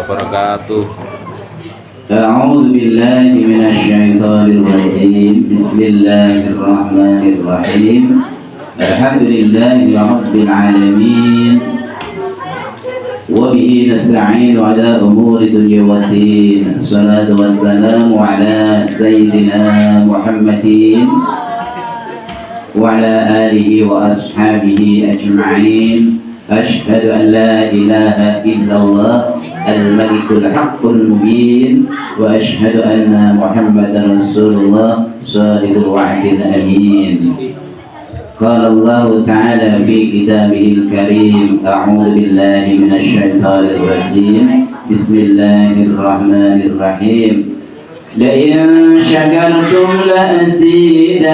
wabarakatuh. أعوذ بالله من الشيطان الرجيم بسم الله الرحمن الرحيم الحمد لله رب العالمين وبه نستعين على أمور الدنيا والدين الصلاة والسلام على سيدنا محمد وعلى آله وأصحابه أجمعين أشهد أن لا إله إلا الله الملك الحق المبين وأشهد أن محمدا رسول الله صادق الوعد الأمين قال الله تعالى في كتابه الكريم أعوذ بالله من الشيطان الرجيم بسم الله الرحمن الرحيم لئن شكرتم لأزيدنكم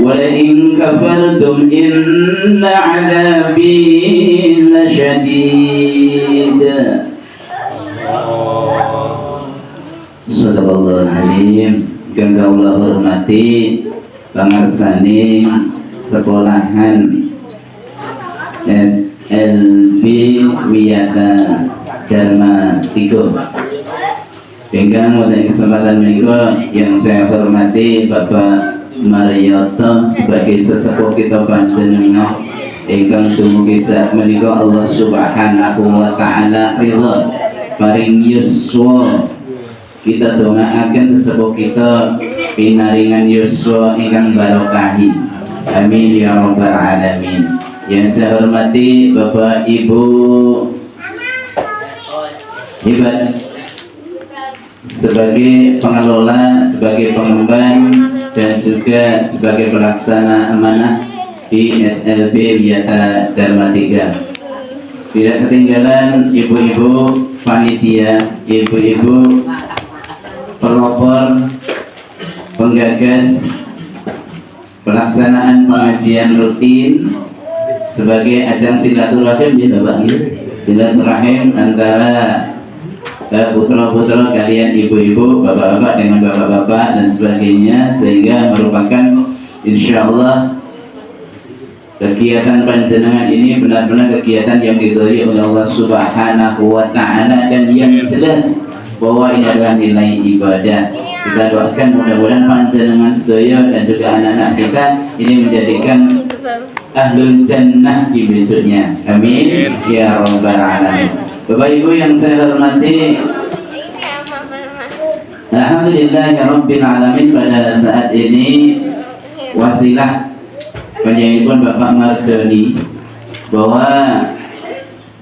ولئن كفرتم إن عذابي لشديد Sadaqallahul Azim. Kang kula hormati pangarsani sekolahan SLB Wiyata Dharma 3. Ingkang wonten kesempatan menika yang saya hormati Bapak Marioto sebagai sesepuh kita panjenengan ingkang dumugi sak menika Allah Subhanahu wa taala ridha paring yuswa. Kita dongaaken sesepuh kita pinaringan yuswa ingkang barokahi. Amin ya rabbal alamin. Yang saya hormati Bapak Ibu Hibat sebagai pengelola, sebagai pengemban dan juga sebagai pelaksana amanah di SLB Wiyata Dharma 3. Tidak ketinggalan ibu-ibu panitia, ibu-ibu pelopor, penggagas pelaksanaan pengajian rutin sebagai ajang silaturahim ya Bapak, silaturahim antara putra-putra kalian, ibu-ibu, bapak-bapak dengan bapak-bapak dan sebagainya, sehingga merupakan insyaallah kegiatan panjenengan ini benar-benar kegiatan yang diridhoi oleh Allah Subhanahu wa taala dan yang jelas bahwa ini adalah nilai ibadah. Kita doakan mudah-mudahan panjenengan sedaya dan juga anak-anak kita ini menjadikan ahlul jannah di besoknya. Amin ya rabbal alamin. Bapak Ibu yang saya hormati, alhamdulillah ya rabbil alamin, pada saat ini wasilah penyampaian Bapak Marjoni bahwa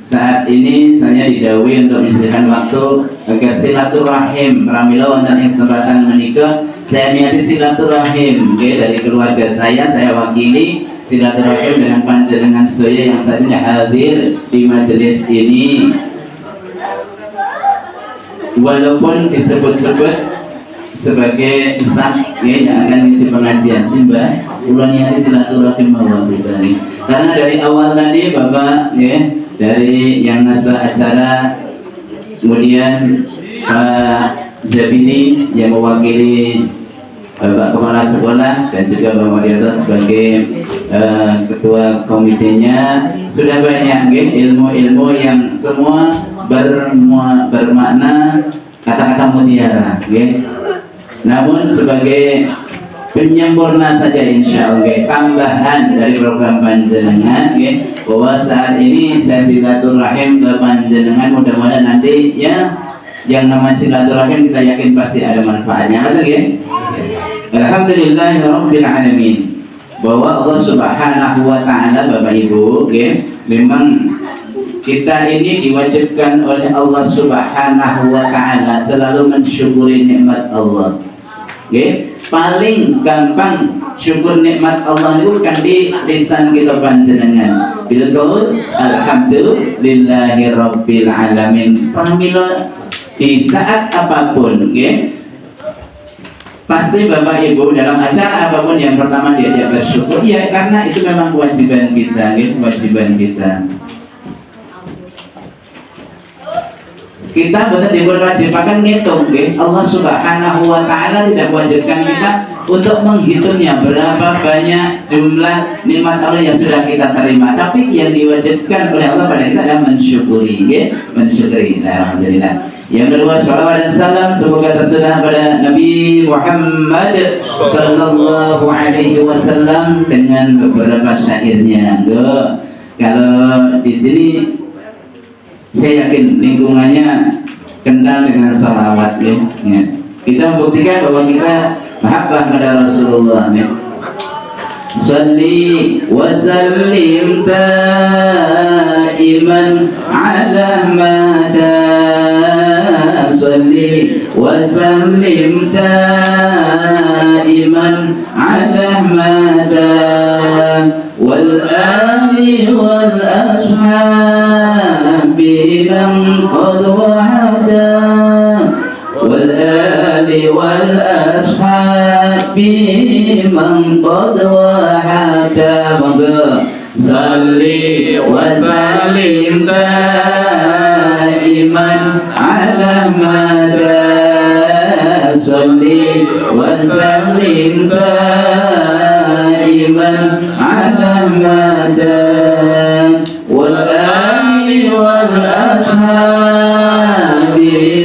saat ini saya didhawuhi untuk menyisihkan waktu agar silaturahim pramila wonten ing kesempatan menika saya niati silaturahim dari keluarga saya wakili silaturahim dengan panjenengan sedaya yang saat ini hadir di majelis ini. Walaupun disebut-sebut sebagai ustaz yang akan mengisi pengajian, Mbak, ulangnya silaturahim mawon pribadi. Karena dari awal tadi Bapak dari yang nasabah acara, kemudian Pak Jabini yang mewakili Bapak Kepala Sekolah dan juga Bapak Marioto sebagai ketua komitenya, sudah banyak ilmu-ilmu yang semua bermakna kata-kata mutiara. Namun sebagai penyempurna saja insya Allah, tambahan dari program panjenengan bahwa saat ini saya silaturahim ke panjenengan, mudah-mudahan nanti ya yang nama silaturahim kita yakin pasti ada manfaatnya, betul ya? Alhamdulillahirabbil alamin, bahwa Allah Subhanahu wa taala Bapak Ibu, memang kita ini diwajibkan oleh Allah Subhanahu wa taala selalu mensyukuri nikmat Allah. Paling gampang syukur nikmat Allah itu kan di lisan kita panjenengan. Bil qaul alhamdulillahirabbil alamin. Pramila di saat apapun, pasti Bapak Ibu dalam acara apapun yang pertama diajak bersyukur, ya karena itu memang kewajiban kita, kewajiban kita. Kita betul diberi wajibakan ngitung, Allah Subhanahu wa taala tidak mewajibkan kita untuk menghitungnya berapa banyak jumlah nikmat Allah yang sudah kita terima, tapi yang diwajibkan oleh Allah pada kita adalah mensyukuri, mensyukuri. Alhamdulillah. Yang kedua, salawat dan salam semoga tercurah pada Nabi Muhammad sallallahu alaihi wasallam dengan beberapa syairnya. Kalau di sini saya yakin lingkungannya kental dengan salawat, ya. Kita membuktikan bahwa kita mahabbah pada Rasulullah, ya. Salli wa sallim daiman ala mada, salli wa sallim daiman ala mada, wal ali wal ashabi man qad wa'ada, wal ali wal ashabi man qad wa'ada. Salli wa sallim daiman ala mada, salli wa sallim daiman ala mada, wal ali wal ashabi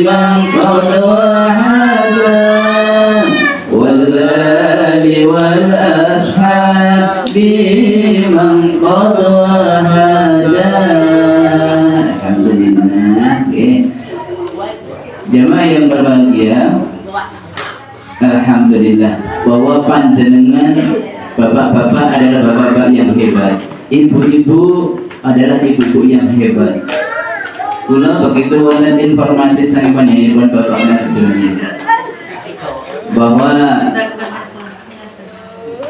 man qad wa'ada, wal ali wal ashabi man qad wa'ada. Alhamdulillah. Jemaah yang berbahagia, alhamdulillah bahwa panjenengan bapak-bapak adalah bapak-bapak yang hebat, ibu-ibu adalah ibu-ibu yang hebat. Kula begitu wonten informasi sang panjenengan Bapak Narjoni bahwa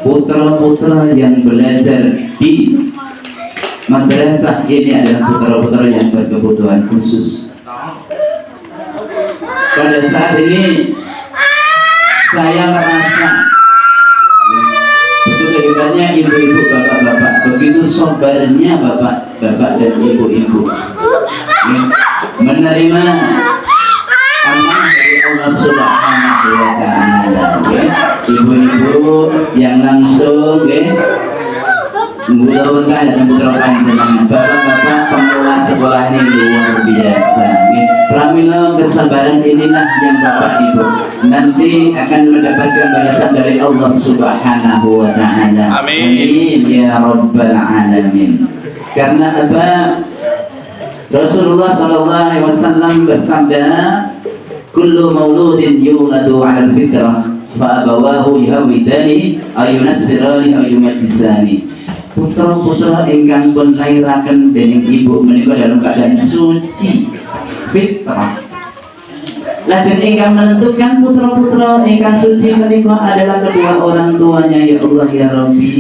putra-putra yang belajar di madrasah ini adalah putra-putra yang berkebutuhan khusus. Pada saat ini saya merasa begitu hebatnya ibu-ibu, bapak-bapak, begitu sabarnya bapak-bapak dan ibu-ibu menerima amanah dari Allah Subhanahu wa Ta'ala. Ibu-ibu yang langsung mudah-mudahan dan putra panjenengan, bapak-bapak pengelola sekolah ini luar biasa. Pramila kesabaran inilah yang bapak ibu nanti akan mendapatkan balasan dari Allah Subhanahu wa Ta'ala. Amin ya rabbal alamin. Karena apa? Rasulullah sallallahu alaihi wasallam bersabda, kullu mauludin yuladu 'ala al-fitrah fa abawahu yahwidani ayunassirani ayumajisani. Putra-putra ingkang pun lairaken dening ibu menika dalam keadaan suci fitrah. Lajeng ingkang menentukan putra-putra ingkang suci menika adalah kedua orang tuanya, ya Allah ya Rabbi.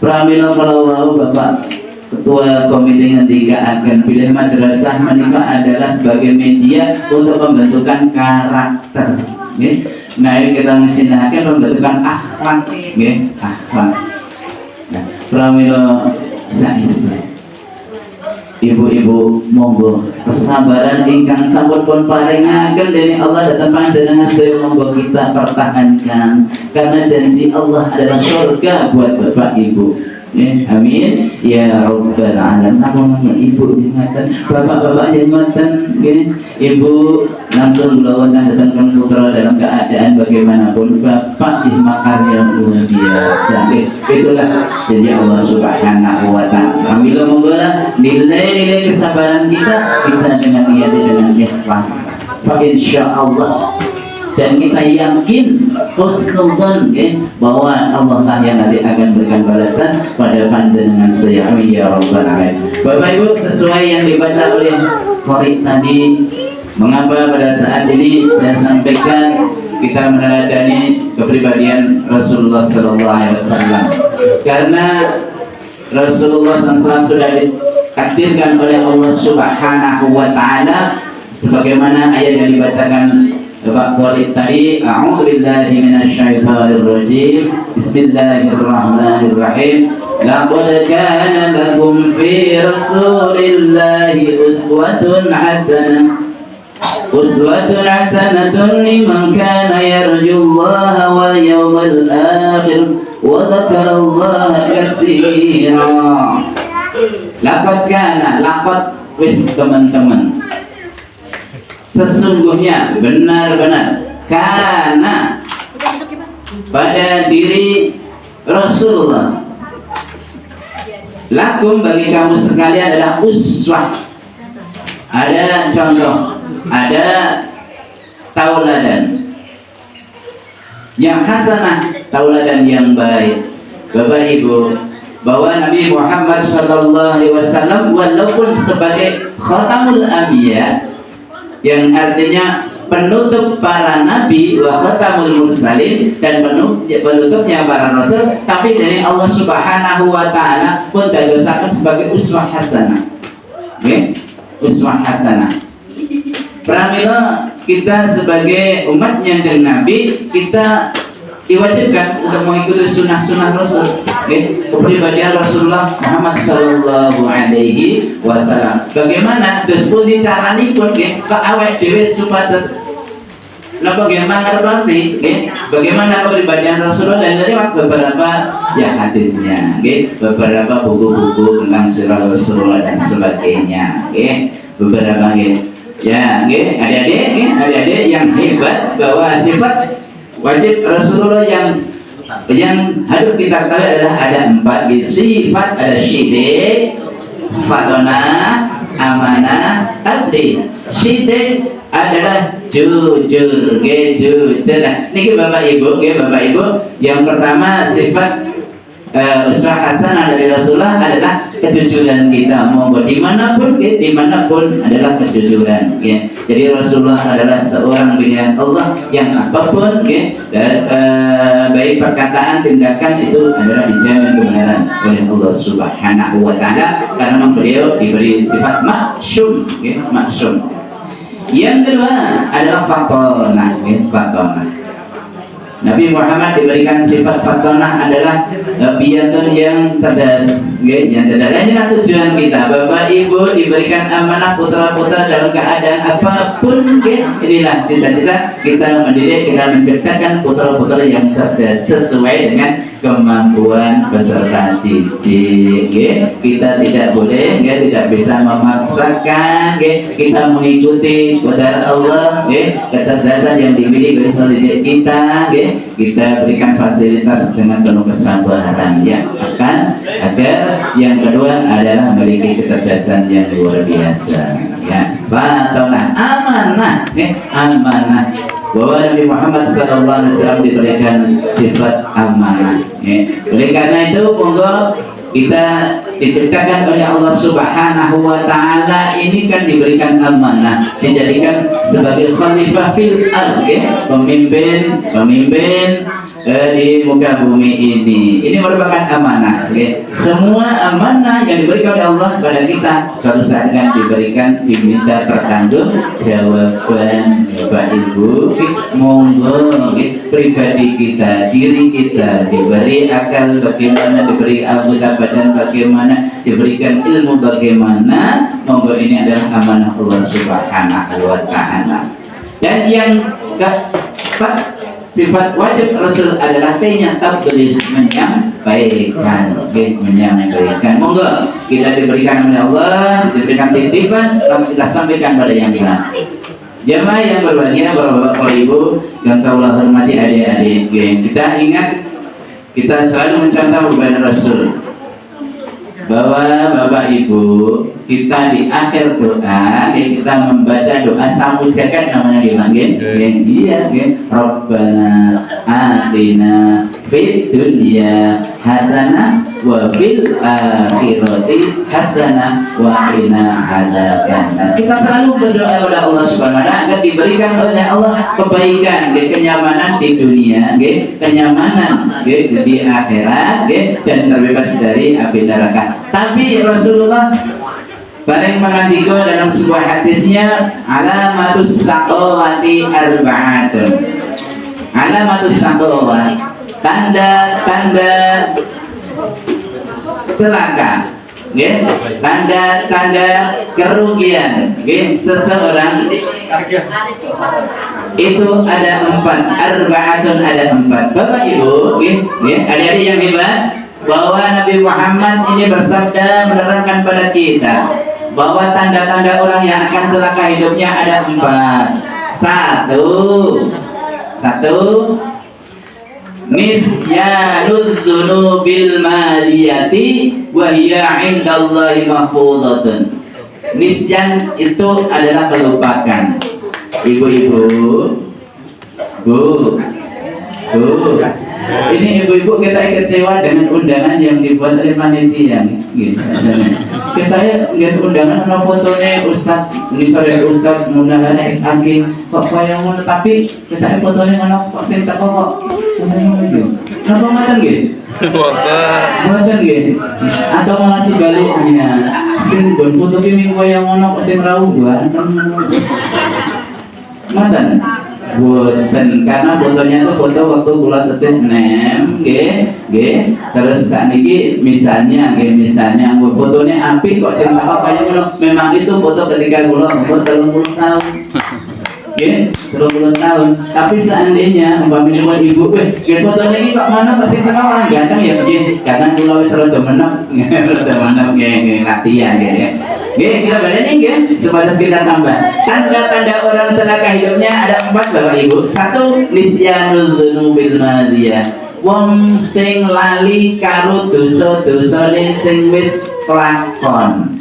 Pramila kalau Bapak Ketua Komite Ngendika akan pilih madrasah menika adalah sebagai media untuk pembentukan karakter. Nah, ini kita ngesinakan pembentukan akhlak, akhlak. Nah, pramila saestu ibu-ibu monggo kesabaran ingkang sampun pun paringaken dening Allah dhateng panjenengan sedaya monggo kita pertahankan, karena janji Allah adalah surga buat bapak ibu. Amin ya rabbal alamin. Namun ibu ingatan, bapak-bapak ingatan, ibu langsung melawan datangkan putra dalam keadaan bagaimanapun, bapak makarya luar biasa. Itulah janji Allah Subhanahu wa Ta'ala. Alhamdulillah, moga nilai-nilai kesabaran kita dengan niat dengan ikhlas. Fa insyaallah, dan kita yakin husnudzon bahwa Allah lah yang nanti akan berikan balasan pada panjenengan saya. Amin ya rabbal alamin. Bapak Ibu, sesuai yang dibaca oleh Farid tadi, mengapa pada saat ini saya sampaikan kita meneladani kepribadian Rasulullah sallallahu alaihi wasallam, karena Rasulullah SAW sudah ditakdirkan oleh Allah Subhanahu wa Ta'ala sebagaimana ayat yang dibacakan Bapak Khalid tadi. A'udzubillahi minasyaitonir rajim. Bismillahirrahmanirrahim. Laqad kana lakum fi Rasulillahi uswatun hasanah uswatun hasanatun liman kana yarjullaha wal yawmal akhir wa dzakarallaha katsira. Laqad kana, laqad wis teman-teman, sesungguhnya benar-benar karena pada diri Rasulullah lakum bagi kamu sekalian adalah uswah, ada contoh, ada tauladan yang hasanah, tauladan yang baik. Bapak Ibu, bahwa Nabi Muhammad SAW walaupun sebagai khatamul anbiya, yang artinya penutup para nabi, wa khatamul mursalin, dan penutupnya para rasul, tapi dari Allah Subhanahu wa taala pun didosakan sebagai uswah hasanah. Okay? Uswah hasanah. Pramila kita sebagai umatnya dan Nabi, kita diwajibkan untuk mengikuti sunnah-sunnah Rasul, okay? Kepribadian Rasulullah Muhammad Sallallahu Alaihi Wasallam. Bagaimana? Terus pun dicarani pun, okay? Ke awet dewi supados bagaimana ngertosi, okay? Bagaimana kepribadian Rasulullah, dan dari beberapa ya hadisnya, okay? Beberapa buku-buku tentang sirah Rasulullah dan sebagainya, okay? Beberapa, okay? Ya, okay? Adik-adik yang hebat bahwa sifat wajib Rasulullah yang harus kita tahu adalah ada 4 sifat, ada syidik, fatonah, amanah, tabdi. Syidik adalah jujur, jujur. Niki Bapak Ibu, yang pertama sifat uswah hasanah dari Rasulullah adalah kejujuran kita. Monggo dimanapun adalah kejujuran. Ya. Jadi Rasulullah adalah seorang pilihan Allah yang apapun, dan baik perkataan, tindakan itu adalah dijamin kebenaran oleh Allah Subhanahu wa taala, karena beliau diberi sifat maksum. Maksum. Yang kedua adalah fatonah. Nabi Muhammad diberikan sifat fatonah adalah piyatun yang cerdas, yang cerdas. Dan inilah tujuan kita, Bapak Ibu diberikan amanah putra-putra dalam keadaan apapun. Inilah cita-cita kita mendidik, kita menciptakan putra-putra yang cerdas sesuai dengan kemampuan peserta didik. Kita tidak boleh, tidak bisa memaksakan, kita mengikuti qadar Allah, kecerdasan yang dimiliki oleh peserta didik kita. Kita berikan fasilitas dengan penuh kesabaran, ya, agar yang kedua adalah memiliki kecerdasan yang luar biasa, ya. Fatonah, amanah, amanah, bahwa Nabi Muhammad SAW diberikan sifat amanah. Oleh karena itu, monggo kita diciptakan oleh Allah Subhanahu wa taala ini kan diberikan amanah, dijadikan sebagai khalifah fil ardh, pemimpin di muka bumi ini. Ini merupakan amanah. Semua amanah yang diberikan oleh Allah kepada kita suatu saat akan diminta pertanggungjawaban. Bapak Ibu, monggo pribadi kita, diri kita diberi akal bagaimana, diberi anggota badan bagaimana, diberikan ilmu bagaimana, monggo ini adalah amanah Allah Subhanahu wa taala. Dan yang keempat, sifat wajib Rasul adalah tabligh, menyampaikan, menyampaikan. Monggo kita diberikan oleh Allah, diberikan titipan, lalu kita sampaikan pada yang lain. Jemaah yang berbahagia, Bapak Ibu yang Allah hormati, adik-adik, kita ingat, kita selalu mencontoh kepada Rasul, bahwa Bapak Ibu kita di akhir doa, kita membaca doa samujakan namanya dipanggil, iya, Rabbana atina fid dunya hasanah wa fil akhirati hasanah wa qina adzabannar. Kita selalu berdoa kepada Allah Subhanahu wa taala agar diberikan oleh Allah kebaikan, kenyamanan di dunia, kenyamanan di akhirat, dan terbebas dari api neraka. Tapi Rasulullah bareng mengandiko dalam sebuah hadisnya, alamatus saqawati arba'atun. Alamatus saqawati, tanda-tanda celaka, nggih, tanda-tanda kerugian, nggih, seseorang itu ada 4, arba'atun ada 4. Bapak Ibu, nggih, adik-adik yang hebat, bahwa Nabi Muhammad ini bersabda menerangkan pada kita bahwa tanda-tanda orang yang akan celaka hidupnya ada 4. Satu, nisyanud dzunubil madiyati wa hiya 'indallahi mahfuzatun. Nisyan itu adalah melupakan. Ibu-ibu, Bu, ini ibu-ibu kita kecewa dengan undangan yang dibuat oleh panitia gitu. Kita lihat undangan sama fotonya Ustaz, ini sore Ustaz Munahan SAG kok yang ngono, tapi kita fotonya mana kok sing teko kok kenapa ngoten nggih? Ngoten nggih. Atau malah sebaliknya sing bon foto ki ming koyo ngono kok sing rawuh ganteng. Ngoten. Boten, karena fotonya itu foto waktu kula tesih nem, nggih. Terus sakniki misalnya fotonya apik kok sing kaya ngono. Memang itu foto ketika kula umur 30 tahun. Nggih, 30 tahun. Tapi seandainya umpamanya ibu, fotonya ini kok mana pasti orang ganteng ya nggih. Karena kula wis rada menep nggih latihan nggih. Nggih, kita baleni nggih, supaya kita tambah. Tanda-tanda orang celaka hidupnya ada 4 Bapak Ibu. 1, nisyanul dzunubil madiyah. Wong sing lali karo dosa-dosane sing wis kelakon.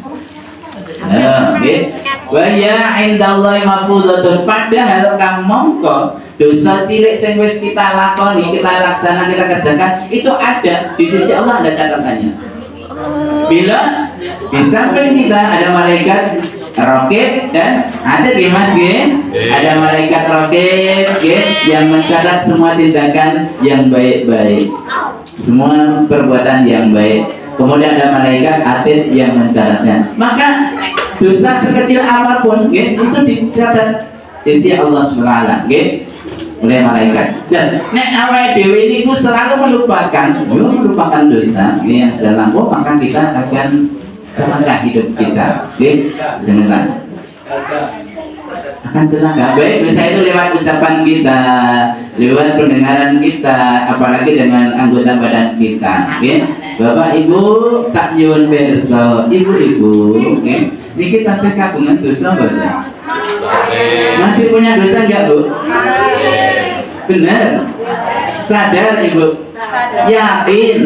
Nggih. Wa ya indallahi mahfuzatun. Padahal kang mongko dosa cilik sing wis kita lakoni, kita laksanakan, kita kerjakan itu ada di sisi Allah, ada catatannya. Bila di samping kita ada malaikat raqib dan ada di masjid ada malaikat raqib yang mencatat semua tindakan yang baik-baik, semua perbuatan yang baik. Kemudian ada malaikat atid yang mencatatnya. Maka dosa sekecil apapun itu dicatat di sisi Allah SWT oleh malaikat. Dan nek awake dhewe niku selalu melupakan dosa yang sudah lampau, maka kita akan celaka hidup kita. Dengan akan celaka. Baik, bisa itu lewat ucapan kita, lewat pendengaran kita, apalagi dengan anggota badan kita. Bapak Ibu tak nyuwun pirsa, ibu-ibu, ini kita sekagungan dosa betul. Masih punya dosa enggak, Bu? Benar? Sadar Ibu? Yakin?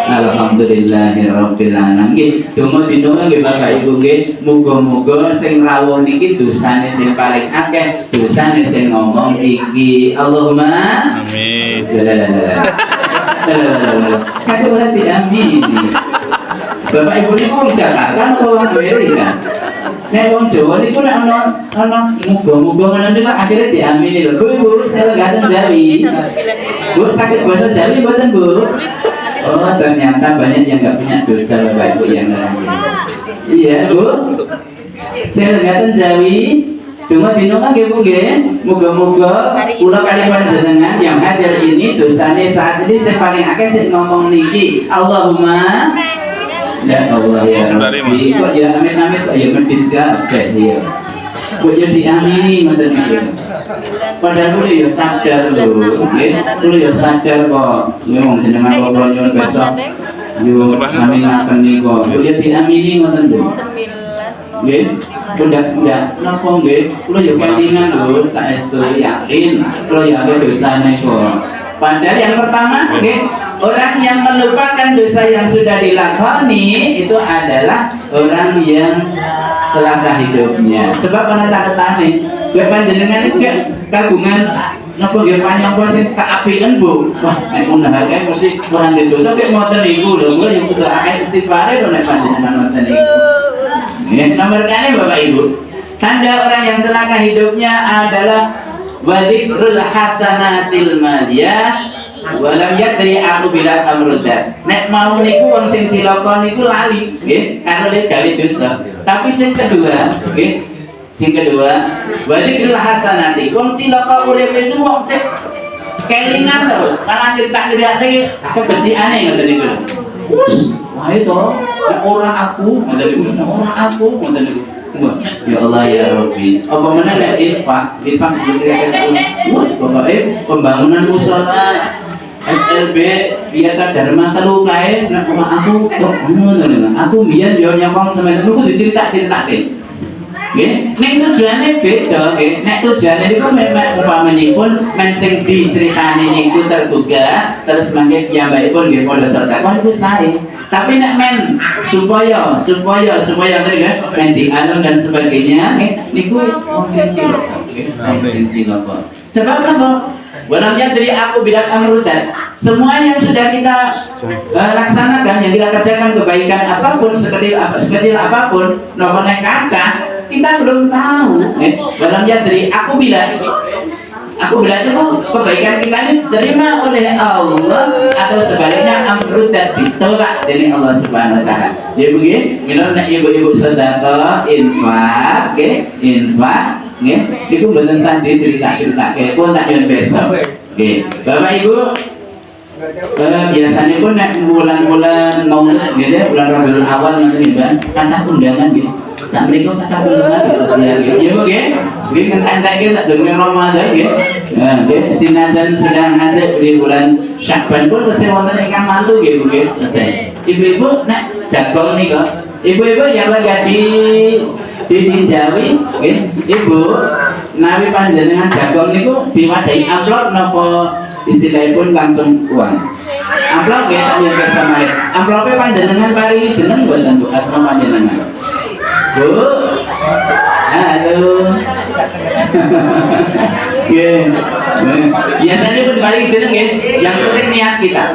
Alhamdulillahirabbil alamin. Donga dinonga nggih Bapak Ibu nggih, muga-muga sing rawuh niki dosane sing paling akeh, dosane sing ngomong iki. Allahumma amin. Kata orang tidak amin. Bapak Ibu ini wong Jakarta atau wong Amerika? Nek wong Jawa niku nek ana muga-muga ngono lah akhirnya diamini lho. Bu, saya gaten Jawi. Bu, sakit bahasa Jawi mboten, Bu? Oh, ternyata banyak yang enggak punya dosa Bapak Ibu yang lain. Iya, Bu. Saya gaten Jawi. Cuma dinonga nggih Bu nggih. Muga-muga kula kali panjenengan yang hadir ini dosane saat ini saya paling akeh sing ngomong niki. Allahumma ya Allah ya Rabbi, kok ya amin-amin kok ya medit kabeh ya. Kok ya diamini ngoten iki. Padahal kulo ya sadar lho, nggih. Kulo ya sadar kok. Ya wong jenengan kula nyuwun besok. Yo sami ngaten niku. Kok ya diamini ngoten lho. Nggih. Udah napa nggih? Kulo ya kelingan lho, saestu yakin. Kulo ya ada dosane kok. Padahal yang pertama, orang yang melupakan dosa yang sudah dilakoni itu adalah orang yang celaka hidupnya. Sebab ana catetane, kowe panjenengan itu kagungan napa nggih panjang sing tak apikeun Bu. Wah, nek munahake mesti kurang di dosa kek ngoten niku lho. Kulo yang kudu akeh istighfare lho nek panjenengan ngoten niku. Nggih, nomor kali Bapak Ibu. Tanda orang yang celaka hidupnya adalah wadikrul hasanatil madiyah walam yadri aku bila amrudat. Nek mau niku wong sing cilaka niku lali nggih karo le gawe dosa. Tapi sing kedua nggih, sing kedua wadikrul hasanati. Wong cilaka urip niku wong sing kelingan terus, malah cerita-cerita kebenciane ngoten niku. Wus, wah itu orang aku ngoten niku orang aku ngoten niku. Ya Allah ya Rabbi. Apa mana nek infak wah Bapak pembangunan musala SLB Piata Dharma telu kae nek aku kok ngono aku biyen yo nyokong sampeyan niku dicerita-ceritake. Nggih, nek tujuane beda nggih. Nek tujuane niku memang umpamanipun men sing diceritani niku tergugah terus mangke piyambakipun nggih padha sedekah niku sae. Tapi nek men supaya ngene kan men dialun dan sebagainya niku wong sing cilaka. Sebab apa? Walamnya dari aku bidat amrudan. Semua yang sudah kita laksanakan, yang kita kerjakan kebaikan apapun, sekecil apapun, nomornya kakak, kita belum tahu. Walamnya dari aku bidat itu kebaikan kita ini terima oleh Allah atau sebaliknya amrudan ditolak dari Allah Subhanahu Wa Taala. Ya begini, misalnya ibu-ibu sedekah, infak, infak. Nggih, iku mboten sandi cerita-ceritake pun tak yen besok. Nggih, Bapak Ibu biasanya pun nek bulan-bulan Maulid nggih, bulan Rabiul Awal nanti Mbak, kathah undangan nggih. Sak mriku kathah undangan terus ya nggih. Ya nggih. Nggih ngentek-entekke sak durunge Ramadan nggih. Nah, nggih sinajan sudah ngajak di bulan Syakban pun tesih wonten ingkang mantu nggih nggih. Ibu-ibu nek jagong nika, ibu-ibu yang lagi ditinjawi nggih Ibu nawi panjenengan jagong niku diwadahi amplop napa istilahipun langsung uang amplop nggih tak nyuwun samare amplope panjenengan paringi jeneng mboten Bu asma panjenengan Bu halo nggih biasanya pun paling jeneng nggih yang penting niat kita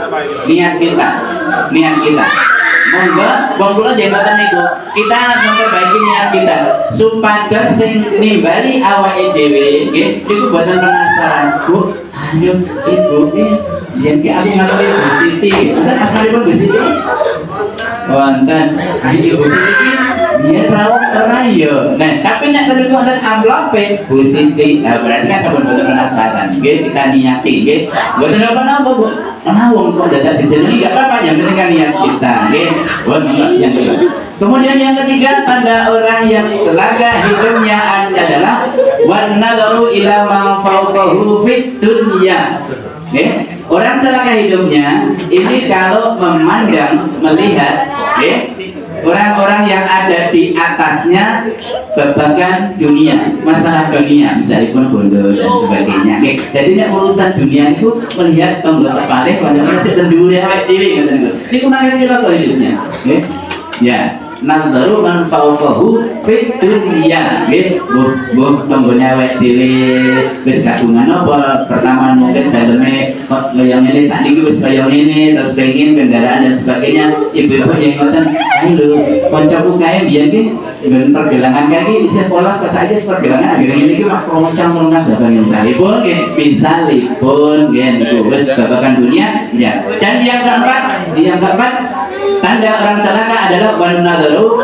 monggo wong kula jembatan niku kita memperbaiki niat kita supados sing nimbali awake dhewe nggih niku boten penasaran Bu ayo Ibu yen ki aku ngaturi Bu Siti wonten asalipun Bu Siti wonten ayo Bu Siti biyen rawuh ora ya nah tapi nek niku wonten amplope Bu Siti berarti kan sampun boten penasaran nggih kita niati nggih boten apa-apa Bu ana wong kok dadak dijenengi enggak apa-apa yang penting kan niat kita nggih yang kedua. Kemudian yang ketiga tanda orang yang celaka hidupnya adalah wan nazaru ila ma fawqahu fid dunya. Orang celaka hidupnya ini kalau melihat orang-orang yang ada di atasnya babagan dunia, masalah dunia, misalnya bondo dan sebagainya. Jadi ini urusan dunia itu melihat tonggo terbalik, pada masih terduri awet diri, ini kumaha cilaka hidupnya. Ya, nazaru man fawqahu fid dunya. Bu tonggone awet diri wis kagungan apa pertama mungkin daleme kok yang ini sak niki wis kaya ngene terus pengen kendaraan dan sebagainya ibu-ibu yang ngoten ayo kancaku kae biyen ki ben pergelangan kaki isih polos pas aja pergelangan akhirnya niki mah kroncang lunga babagan salipun nggih niku wis babagan dunia ya. Dan yang keempat tanda orang celaka adalah wan nadaru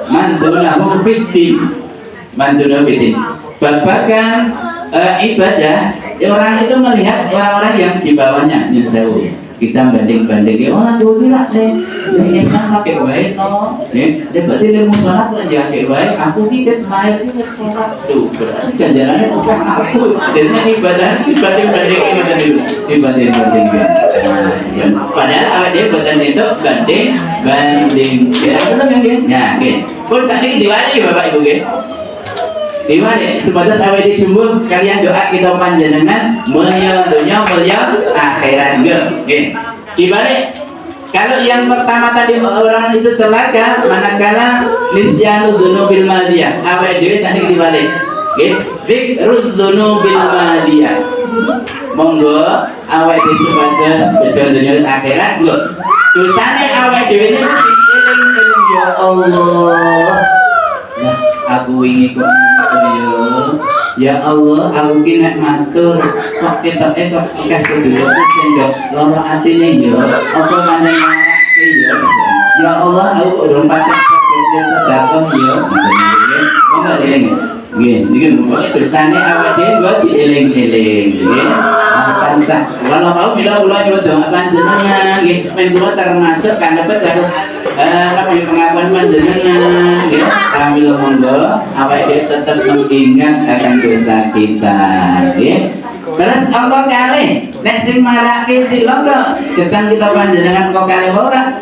mandunahu fiddin babakan ibadah orang itu melihat orang-orang yang di bawahnya nyesewu kita banding-bandingin orang dua kira deh ini sekarang pakai baik no dia berarti dia mau sholat lah jangan pakai baik aku pikir lahir itu sholat tuh berarti ganjarannya bukan aku jadinya ibadah dibanding-bandingin padahal awal dia buatan itu banding ya betul kan ya oke pun saat ini diwajib Bapak Ibu Diwali, sebatas awal dijumbuh kalian doa kita panjenengan mulia dunia mulia akhirat okay. Dibalik kalau yang pertama tadi orang itu celaka manakala nisyanu dzunubil madiyah awal dhewe sakniki dibalik nggih dzikrul dzunubil madiyah monggo awal dhewe sebatas bejo dunia akhirat lho dosane awal dhewe niku eling-eling ya Allah nah aku ingin ya Allah aku kena matur kok kita kok kasih dulu sehingga lama hatinya ya apa mana ya Allah aku udah pacar sebagai sedekah ya enggak ini Nggih, niki pokoknya bersane awak dhewe buat dieling-eling, nggih. Tansah. Kalau mau bila kula nyuwun panjenengan, nggih, men kula termasuk kan dapat harus pengakuan panjenengan, nggih. Kami monggo awak dhewe tetap mengingat akan dosa kita, nggih. Terus Allah kalih, nek sing marake cilok kok kesan kita panjenengan kok kalih ora.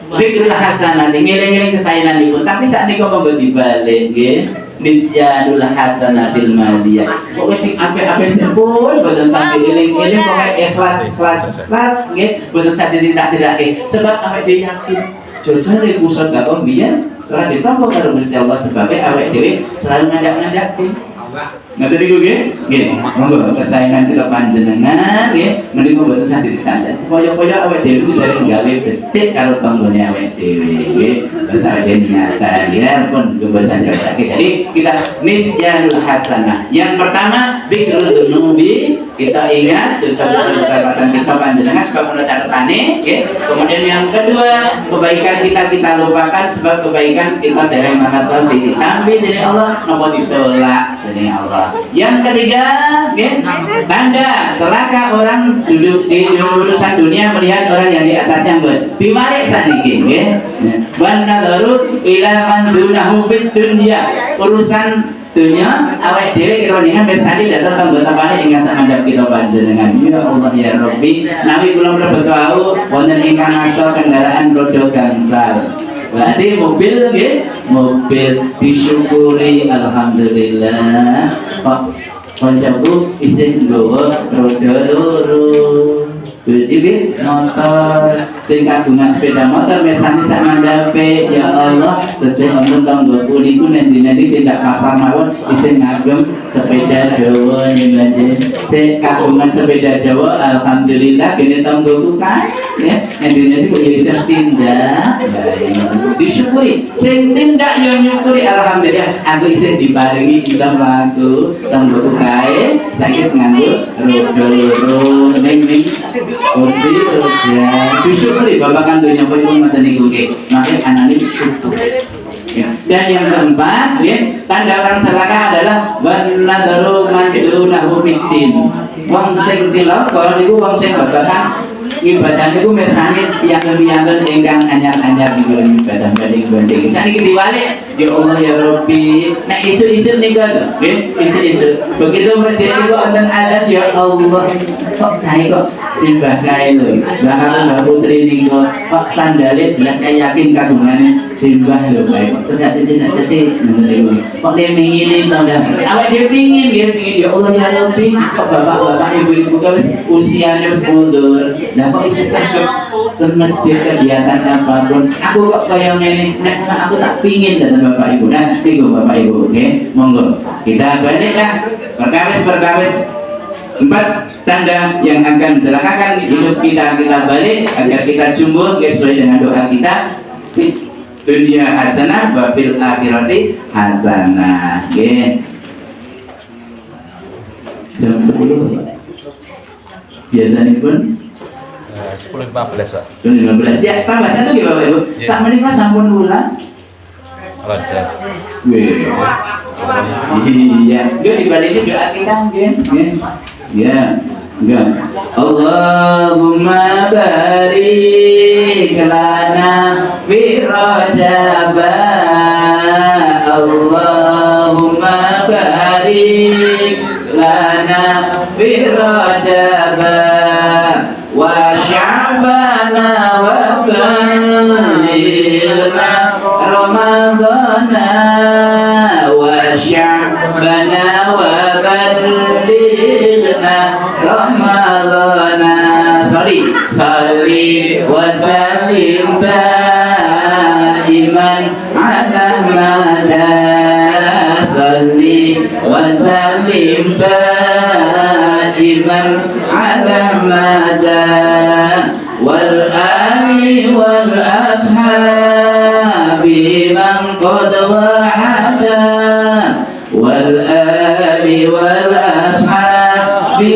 Bikrul hasanah, ngiling-ngiling kesayanganipun, tapi saat niku monggo dibalik nggih. Nisyanul hasanatil madiyah. Pokoke sing apik-apik sempun boten sampe eling-eling pokoke ikhlas nggih, boten sadhe tidak-tidake. Sebab awake dhewe yakin jojone kusut kakon biyen ora ditampa karo Gusti Allah sebab awake dhewe selalu ngandak-ngandake. Nanti niku nggih, monggo kesayangan kita panjenengan nggih, menika boten sadhe ditandha. Kaya-kaya awake dhewe dari gawe becik karo tanggane awake dhewe nggih. Besar niatan ya pun bahasa Jawa. Jadi kita nisyanul hasanah. Yang pertama bikrul dzunubi, kita ingat dosa-dosa kita panjenengan sebab menawa catatane nggih. Kemudian yang kedua, kebaikan kita lupakan sebab kebaikan kita dereng mangertosi ditampi dening Allah napa ditolak dening Allah. Yang ketiga, nggih, tanda celaka orang duduk di urusan dunia melihat orang yang di atasnya diwalik saniki nggih. Wanadaru ila man dunahu fid dunya. Urusan dunia awake dhewe kira dengan bersani datang anggota balik ingkang samandhap kita panjenengan. Ya Allah ya Rabbi, nawi kula mlebet wau wonten ingkang ngasta kendaraan roda gangsal. Berarti mobil nggih, mobil disyukuri alhamdulillah. Pak koncoku isih nggawa roda loro. Berarti motor sing kagungan sepeda motor mirsani sak mandhape ya Allah tesih wonten tangga puliku nendi-nendi tindak kasar mawon isih ngagem sepeda Jawa nggih. Sing kagungan sepeda Jawa alhamdulillah kene tanggoku kae ya nendi-nendi kok isih tindak disyukuri sing tindak yo nyukuri alhamdulillah aku isih diparingi bisa mlaku tanggoku kae saiki nganggo roda loro ning kursi roda disyukuri bapak kantornya pun mata niku nggih makanya anane syukur ya. Dan yang keempat ya, tanda orang celaka adalah wanadaru mandunahu fiddin. Wong sing cilaka niku wong sing babagan ibadah niku mirsani piyambak-piyambak ingkang anyar-anyar niku ibadah banding-banding. Saniki diwalik ya Allah ya Rabbi. Nek isu-isu niku nggih, isu-isu. Begitu masjid niku wonten adzan ya Allah. Kok kae kok simbah kae lho. Mbah putri niku kok sandale jelas kaya yakin kagungane simbah lho kae. Ternyata tidak jadi niku. Kok ngene to ndak. Awak dhewe pengin ya Allah ya Rabbi. Kok bapak-bapak ibu-ibu wis usiane wis mundur. Lah kok iso saged ke masjid kegiatan apapun. Aku kok kaya ngene. Nek aku tak pengin datang Bapak Ibu. Nah, niku Bapak Ibu nggih. Monggo. Kita baliklah perkawis 4 tanda yang akan mencelakakan hidup kita balik agar kita jumbo sesuai dengan doa kita. Dunia hasanah wa fil akhirati hasanah. Nggih. Jam 10. Biasanya pun 10.15 Pak. 10.15 ya, tambah satu ya Bapak Ibu. Sak menit Mas sampun ulang. Lancar. Wih. Iya, nggih dibalikin doa kita nggih. Ya. Enggak. Allahumma barik lana fi Rajab. Allahumma barik lana fi Rajab wa Sya'bana wa balighna Ramadana wa Sya'bana wa balighna Ramadana. Salli wa sallim daiman ala mada. Salli wa sallim daiman ala mada. Wal ali wal ashabi man qad wahada. Wal ali wal ashabi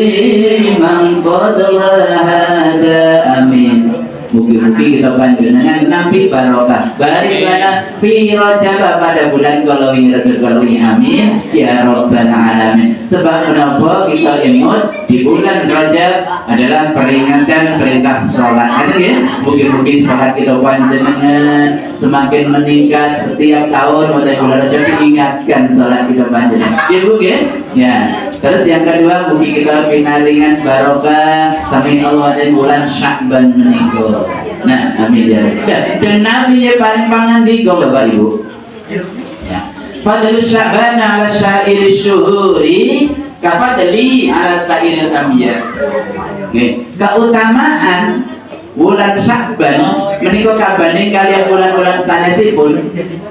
man qad wahada. Amin. Mugi-mugi kita panjenengan nabi barokah barik lana fi Rajab pada bulan kalau ini Rajab kalau ini amin ya rabbal alamin. Sebab kenapa kita imut di bulan Rajab adalah peringatan perintah sholat. Ada ya? Mungkin sholat kita panjenengan semakin meningkat setiap tahun. Pada bulan Rajab diingatkan sholat kita panjenengan. Ya bu ya? Ya. Terus yang kedua mungkin kita pinaringan barokah sami Allah dan bulan Sya'ban menikah. Nah, amin ya. Dan Nabi yang paling pangandika Bapak Ibu. Ya. Fadlu Sya'ban ala syairi syuhuri kafadli ala sairil anbiya. Oke, keutamaan bulan Sya'ban menika kabanding kalian bulan-bulan sanesipun.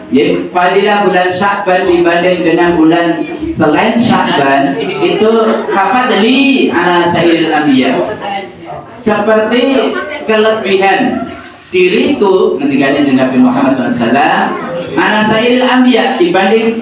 Ya, fadilah bulan Sya'ban dibanding dengan bulan selain Sya'ban itu kafadli ala sairil anbiya. Seperti kelebihan diriku ketika Nabi Muhammad SAW ala sairil anbiya dibanding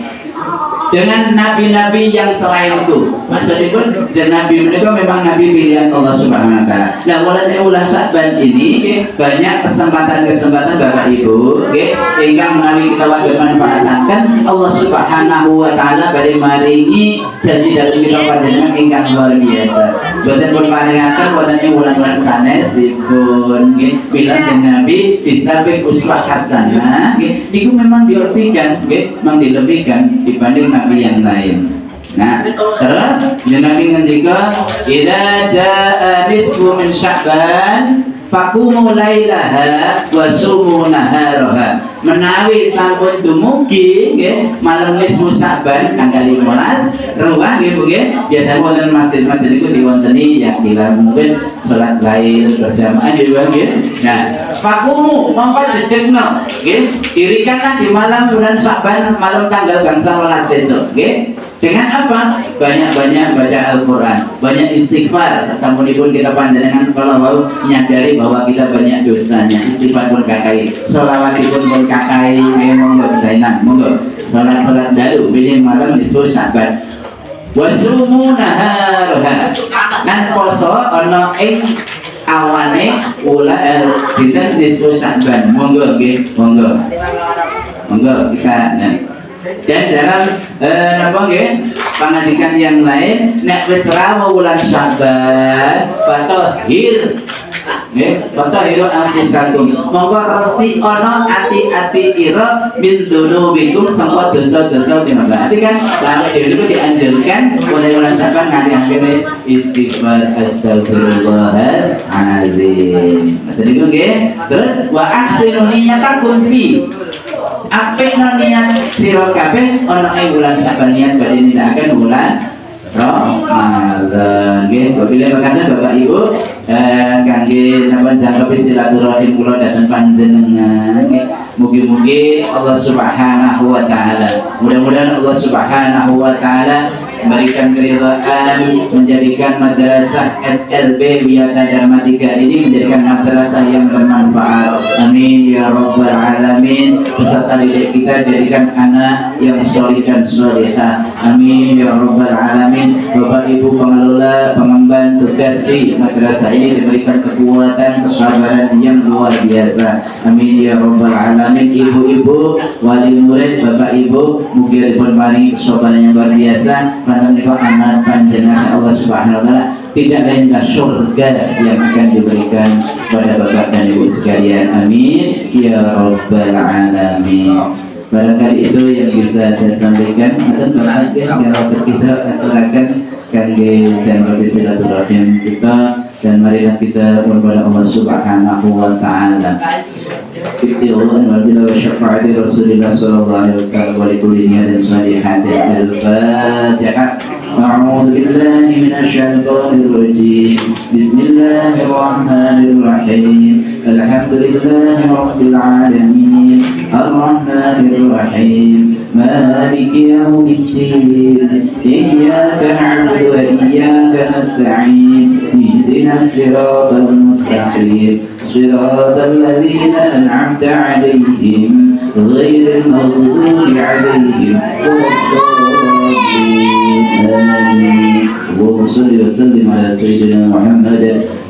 dengan nabi-nabi yang selain itu. Maksudnya pun nabi mereka memang nabi pilihan Allah Subhanahu wa taala. Nah, bulan Sya'ban ini banyak kesempatan-kesempatan Bapak Ibu, sehingga menawi kita wajib manfaatkan Allah Subhanahu wa taala bari maringi janji dari kita panjenengan ingkang luar biasa. Boten pun paringaken wonten ing bulan-bulan sanesipun nggih bilang nabi disabik uswah hasanah nggih niku memang dilebihkan memang dilebihkan dibanding nabi yang lain. Nah, terus Nabi ngendika idza jaa nisfu min Sya'ban faqumu lailaha wa sumu naharaha. Menawi sampun dumugi nggih malam nisfu Sya'ban tanggal 15 ruwah nggih Bu nggih biasa wonten masjid-masjid iku diwonteni yang kira mungkin salat lail berjamaah nggih. Nah, faqumu mongko jejegno nggih dirikanlah di malam bulan Sya'ban malam tanggal gangsal 12 esuk nggih. Dengan apa? Banyak-banyak baca Al-Quran, banyak istighfar. Sasampunipun kita panjenengan kalau mau menyadari bahwa kita banyak dosanya, istighfar pun kakai, sholawatipun pun kakai, monggo zainah, monggo sholat dalu, pilih malam disebut Sya'ban. Wasumu naharoha, dan poso ono ing awane dinten disebut Sya'ban. Monggo nggih, monggo kita dan dalam apa nggih pangandikan yang lain nek wis rawo bulan Sya'ban fatahir nggih fatahir anfusakum monggo resi ana ati-ati ira min dunubikum sangka dosa-dosa dina berarti kan lama itu dianjurkan oleh bulan Sya'ban nganti akhirnya istighfar astagfirullahalazim. Jadi nggih terus wa ahsinu niyatakum fi apik niat sira kabeh ana ing bulan Sya'ban niat badhe nindakaken bulan Ramadan nggih. Bila mekaten Bapak Ibu kangge napa jangkepi silaturahim kula dhateng panjenengan nggih. Mugi-mugi Allah Subhanahu wa taala mudah-mudahan Allah Subhanahu wa taala memberikan keridhaan menjadikan madrasah SLB Wiyata Dharma 3 ini menjadikan madrasah yang bermanfaat. Amin ya rabbal alamin. Beserta didik kita jadikan anak yang sholih dan sholihah. Amin ya rabbal alamin. Bapak Ibu pengelola pengemban tugas di madrasah ini diberikan kekuatan kesabaran yang luar biasa. Amin ya rabbal alamin. Ibu-ibu wali murid Bapak Ibu mugi dipun paringi kesabaran yang luar biasa. Menika anak panjenengan Allah Subhanahu wa taala tidak lainlah surga yang akan diberikan kepada Bapak dan Ibu sekalian. Amin ya rabbal alamin. Barangkali itu yang bisa saya sampaikan. Atas berarti kalau kita aturakan kangge dan silaturahim kita dan marilah kita kepada Allah Subhanahu wa taala. Ikhtiyaran wa bila syafaati Rasulullah sallallahu alaihi wasallam wa likulli niyatin shalihatin al-Fatihah. A'udzu billahi minasy syaithanir rajim. Bismillahirrahmanirrahim. Alhamdulillahi rabbil alamin. Ar-rahmanir rahim. Maliki yaumiddin. Iyyaka na'budu wa iyyaka nasta'in. Ihdinas siratal mustaqim. Siratal ladzina an'amta 'alaihim ghairil maghdubi 'alaihim waladdallin. Amin. Allahumma shalli wa sallim ala sayyidina Muhammad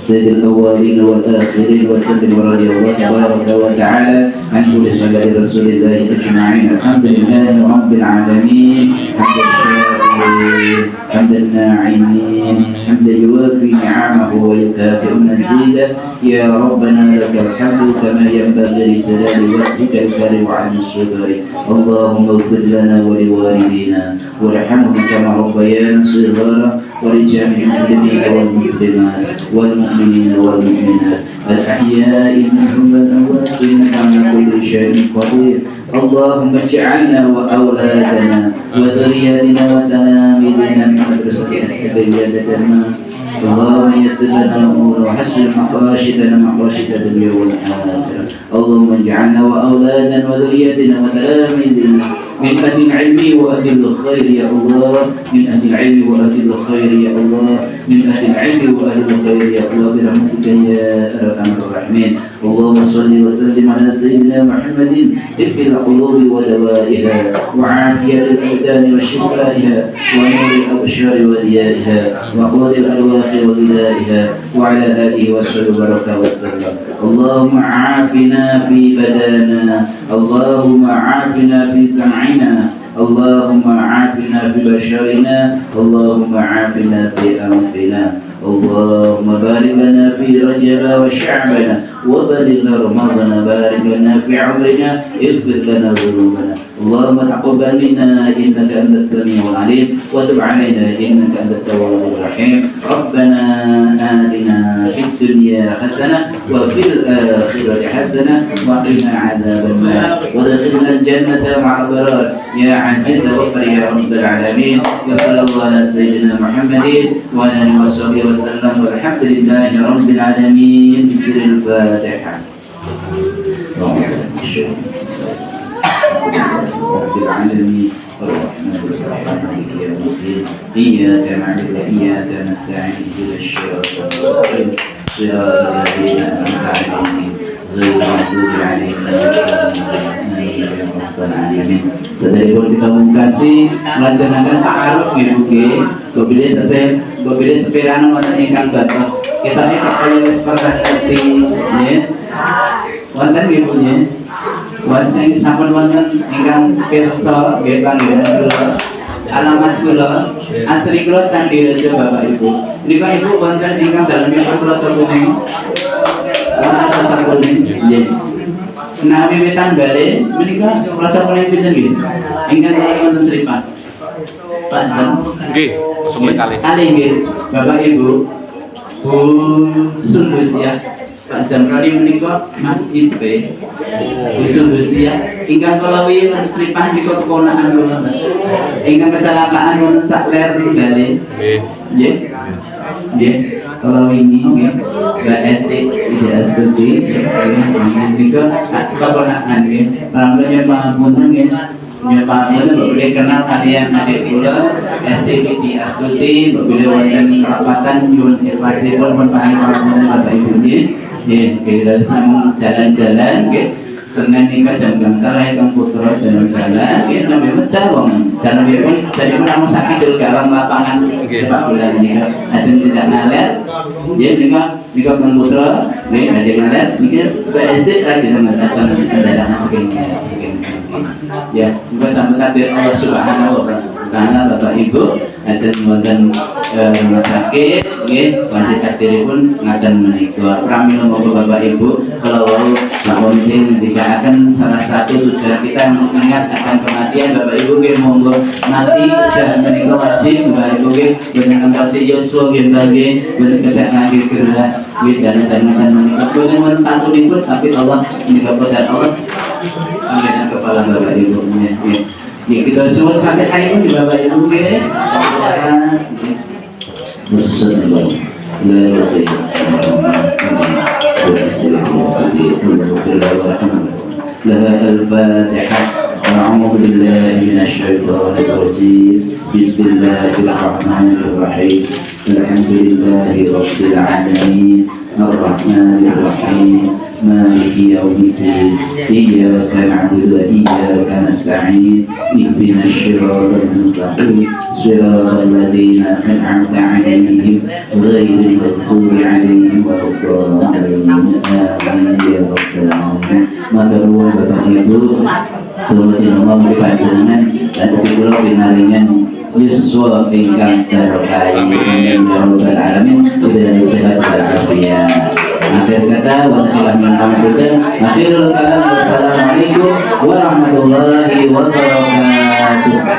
سيد الأولين والآخرين وسلم ورضي الله تبارك وتعالى عن كل صحابة رسول الله أجمعين. الحمد لله رب العالمين حمد الناعمين حمدا يوافي نعمه ويكافئ مزيدا. يا ربنا لك الحمد كما ينبغي لجلال وجهك الكريم وعن الصدر. اللهم اغفر لنا ولوالدينا وارحمهم كما ربيانا صغارا ولجميع المسلمين والمسلمات والمؤمنين والمؤمنات الأحياء منهم والأموات إنك على كل شيء قدير. اللهم اجعلنا وأولادنا وذرياتنا وتلاميذنا من مدرسة أسكابياتنا. اللهم يسر لنا الأمور وحسن مقاصدنا مقاصد الدنيا والآخرة. اللهم اجعلنا وأولادنا وذرياتنا وتلاميذنا من أهل العلم وأهل الخير يا الله. من أهل العلم وأهل الخير يا الله. من أهل العلم وأهل الخير يا الله برحمتك يا أرحم الراحمين. اللهم صل وسلم على سيدنا محمد طب القلوب ودوائها وعافية الأبدان وشفائها ونور الأبشار وديائها وقوت الأرواح وغذائها وعلى آله وصحبه وبارك وسلم. اللهم عافنا في بدننا. اللهم عافنا في سمعنا. اللهم عافنا في بشرنا. اللهم عافنا في أنفنا. اللهم بارك لنا في رجب وشعبنا وبلغنا رمضان. بارك لنا في عمرنا. اغفر لنا ذنوبنا. اللهم تقبل منا إنك أنت السميع العليم وتب علينا إنك أنت التواب الرحيم. ربنا آتنا في الدنيا حسنة وفي الآخرة حسنة وقنا عذاب النار وادخلنا الجنة مع الأبرار يا عزيز غفر يا رب العالمين. وصلى الله على سيدنا محمد وعلى آله وصحبه وسلم والحمد لله رب العالمين. بسر الفاتحة. رب العالمين الرحمن الرحيم مالك يوم الدين إياك نعبد وإياك نستعين اهدنا الصراط المستقيم صراط الذين أنعمت عليهم غير المغضوب عليهم ولا الضالين. Saudara kita mengkasih melaksanakan ta'aruf ibu bila sepirana wonten ingkang batos kita kaya seperti ya wonten ibu ya wonten sampun wonten ingkang pirsa nggih panggenan kula alamat kula asli kula Candirejo Bapak Ibu. Nika ibu wonten ingkang dalem kula sakuning sakuning nggih. Nah wiwitan bale menika kula sakuning pinten nggih? Ingkang wonten seripat. Pak Zam. Nggih, sumber kali. Kali nggih. Bapak Ibu. Bu Sundus ya. Pak Zamrani menika Mas Ipe. Bu Sundus ya. Ingkang kalawi seripah nika keponakan kula. Ingkang kecelakaan wonten sak ler bale. Nggih. Nggih. Nggih. Kalau ini nggih Mbak ST tidak seperti nika keponakan nggih. Pramila pangapunten nggih. Ya Pak Mula boleh kenal kalian adik kula STPT Astuti boleh wonten rapatan nyuwun ikhlasipun pun panjenengan Bapak Ibu nggih. Nggih kita senang jalan-jalan nggih. Senin nika jam gangsal Kang Putra jalan-jalan nggih nembe medal wong. Dan pun jadi pun sakit dul galang lapangan sepak bola nika. Ajeng tidak ngalet. Nggih nika Kang Putra nggih ajeng ngalet niki SD lagi dengan acara dadangan segini. Ya, juga sampai takdir Allah Subhanahu wa Ta'ala Bapak Ibu ajeng wonten rumah sakit nggih panci takdiripun ngaten menika pramila monggo Bapak Ibu kalau wau lamun sing dikatakan salah satu tujuan kita mengingat akan kematian Bapak Ibu nggih monggo mati dan menika wajib Bapak Ibu nggih bener kasih Yosua nggih bagi bener kedak ngagi gerak nggih jangan menika boten wonten pantunipun tapi Allah menika qadar Allah dengan kepala Bapak Ibu ya. Ya kita suwun Fatihah itu di Bapak Ibu nggih. أعوذ بالله من الشيطان الرجيم بسم الله الرحمن الرحيم الحمد لله رب العالمين الرحمن الرحيم مالك يوم الدين إياك نعبد وإياك نستعين اهدنا الصراط المستقيم صراط الذين أنعمت عليهم غير المغضوب عليهم ولا الضالين آمين يا رب العالمين. Matur nuwun Bapak Ibu, kemudian memberi panjenengan dan kula pinaringan yuswa ingkang barokah. Amin ya rabbal alamin. Bila sehat walafiat. Akhir kata wa akhirul kalam. Wassalamualaikum warahmatullahi wabarakatuh.